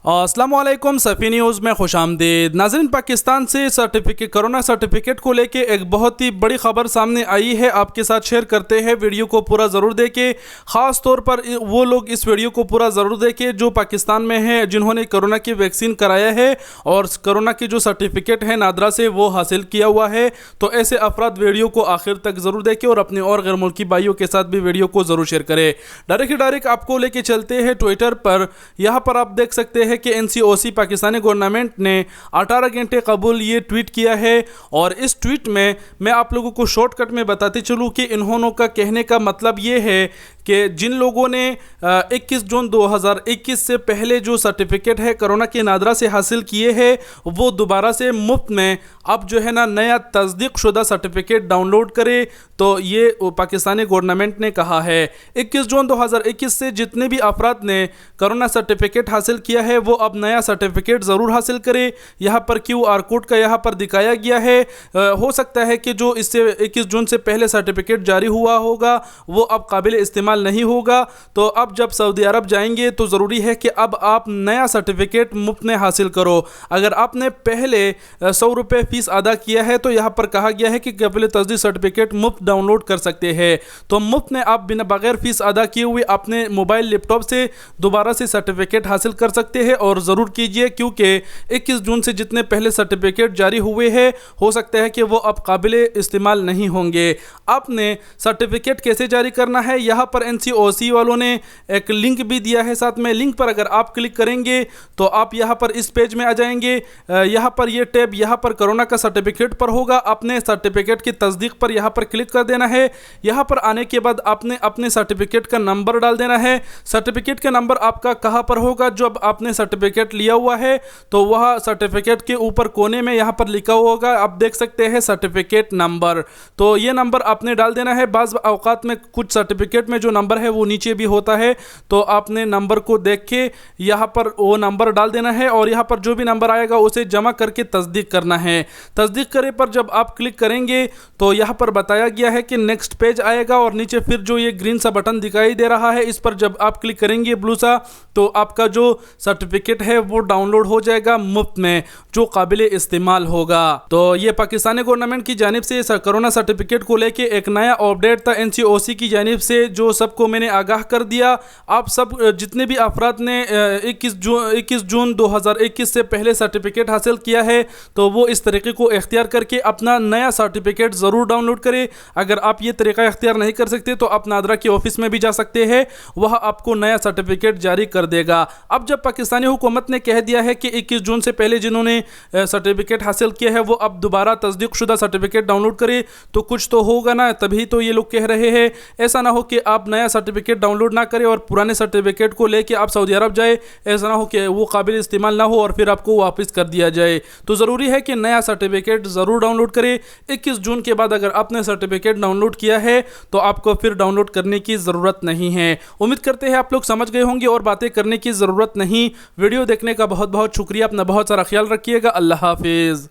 अस्सलाम वालेकुम सफ़ी न्यूज़ में खुश आमदीद। नाज़रीन, पाकिस्तान से कोरोना सर्टिफिकेट को लेके एक बहुत ही बड़ी ख़बर सामने आई है, आपके साथ शेयर करते हैं। वीडियो को पूरा ज़रूर देखें, ख़ास तौर पर वो लोग इस वीडियो को पूरा ज़रूर देखें जो पाकिस्तान में हैं, जिन्होंने कोरोना की वैक्सीन कराया है और कोरोना की जो सर्टिफिकेट है नादरा से वो हासिल किया हुआ है। तो ऐसे अफराद वीडियो को आखिर तक ज़रूर देखें और अपने और गैर मुल्की भाइयों के साथ भी वीडियो को ज़रूर शेयर करें। डायरेक्ट आपको लेके चलते हैं ट्विटर पर। यहाँ पर आप देख सकते हैं कि NCOC पाकिस्तानी गवर्नमेंट ने 18 घंटे कबल ये ट्वीट किया है और इस ट्वीट में मैं आप लोगों को शॉर्टकट में बताते चलूँ कि इन्होंने का कहने का मतलब ये है कि जिन लोगों ने 21 जून 2021 से पहले जो सर्टिफिकेट है कोरोना के नादरा से हासिल किए हैं वो दोबारा से मुफ्त में अब जो है ना नया तस्दीक शुदा सर्टिफिकेट डाउनलोड करे। तो ये पाकिस्तानी गवर्नमेंट ने कहा है 21 जून 2021 से जितने भी अफराद ने कोरोना सर्टिफिकेट हासिल किया है वो अब नया सर्टिफिकेट ज़रूर हासिल करे। यहाँ पर QR कोड का यहाँ पर दिखाया गया है। हो सकता है कि जो इससे 21 जून से पहले सर्टिफिकेट जारी हुआ होगा वो अब काबिल इस्तेमाल नहीं होगा। तो अब जब सऊदी अरब जाएंगे तो ज़रूरी है कि अब आप नया सर्टिफिकेट मुफ्त में हासिल करो। अगर आपने पहले 100 रुपये फ़ीस अदा किया है तो यहाँ पर कहा गया है कि काबिल तस्दीक सर्टिफिकेट मुफ्त डाउनलोड कर सकते हैं। तो मुफ्त में आप बिना बगैर फ़ीस अदा किए हुए अपने मोबाइल लैपटॉप से दोबारा से सर्टिफिकेट हासिल कर सकते हैं। और ज़रूर कीजिए क्योंकि 21 जून से जितने पहले सर्टिफिकेट जारी हुए हैं हो सकता है कि वो अब काबिल इस्तेमाल नहीं होंगे। आपने सर्टिफिकेट कैसे जारी करना है यहाँ पर NCOC वालों ने एक लिंक भी दिया है साथ में। लिंक पर अगर आप क्लिक करेंगे तो आप यहाँ पर इस पेज में आ जाएंगे। यहाँ पर ये टैब यहाँ पर कोरोना का सर्टिफिकेट पर होगा। अपने सर्टिफिकेट की तस्दीक पर यहाँ पर क्लिक कर देना है। यहाँ पर आने के बाद आपने अपने सर्टिफिकेट का नंबर डाल देना है। सर्टिफिकेट का नंबर आपका कहाँ पर होगा, जब आपने सर्टिफिकेट लिया हुआ है तो वह सर्टिफिकेट के ऊपर कोने में यहाँ पर लिखा हुआ होगा, आप देख सकते हैं सर्टिफिकेट नंबर। तो ये नंबर आपने डाल देना है। बाज़ औकात में कुछ सर्टिफिकेट में जो नंबर है वो नीचे भी होता है, तो आपने नंबर को देख के यहाँ पर वो नंबर डाल देना है और यहाँ पर जो भी नंबर आएगा उसे जमा करके तस्दीक करना है। तस्दीक करे पर जब आप क्लिक करेंगे तो यहाँ पर बताया गया है कि नेक्स्ट पेज आएगा और नीचे फिर जो ये ग्रीन सा बटन दिखाई दे रहा है इस पर जब आप क्लिक करेंगे ब्लू सा, तो आपका जो सर्टिफिकेट है वो डाउनलोड हो जाएगा मुफ्त में, जो काबिल इस्तेमाल होगा। तो ये पाकिस्तानी गवर्नमेंट की जानिब से कोरोना सर्टिफिकेट को लेके एक नया अपडेट था NCOC की जानिब से, जो सबको मैंने आगाह कर दिया। आप सब जितने भी अफराद ने 21 जून 2021 से पहले सर्टिफिकेट हासिल किया है तो वो इस तरीके को इख्तियार करके अपना नया सर्टिफिकेट ज़रूर डाउनलोड करें। अगर आप ये तरीका इख्तियार नहीं कर सकते तो आप नादरा के ऑफिस में भी जा सकते हैं, वह आपको नया सर्टिफिकेट जारी कर देगा। अब जब पाकिस्तानी हुकूमत ने कह दिया है कि 21 जून से पहले जिन्होंने सर्टिफिकेट हासिल किया है वो अब दोबारा तस्दीक शुदा सर्टिफिकेट डाउनलोड करें, तो कुछ तो होगा ना, तभी तो ये लोग कह रहे हैं। ऐसा ना हो कि आप नया सर्टिफिकेट डाउनलोड ना करें और पुराने सर्टिफिकेट को लेके आप सऊदी अरब जाए, ऐसा ना हो कि वो काबिल इस्तेमाल ना हो और फिर आपको वापस कर दिया जाए। तो ज़रूरी है कि नया सर्टिफिकेट ज़रूर डाउनलोड करें। 21 जून के बाद अगर आपने सर्टिफिकेट डाउनलोड किया है तो आपको फिर डाउनलोड करने की ज़रूरत नहीं है। उम्मीद करते हैं आप लोग समझ गए होंगे और बातें करने की ज़रूरत नहीं। वीडियो देखने का बहुत बहुत शुक्रिया। अपना बहुत सारा ख्याल रखिएगा। अल्लाह हाफिज़।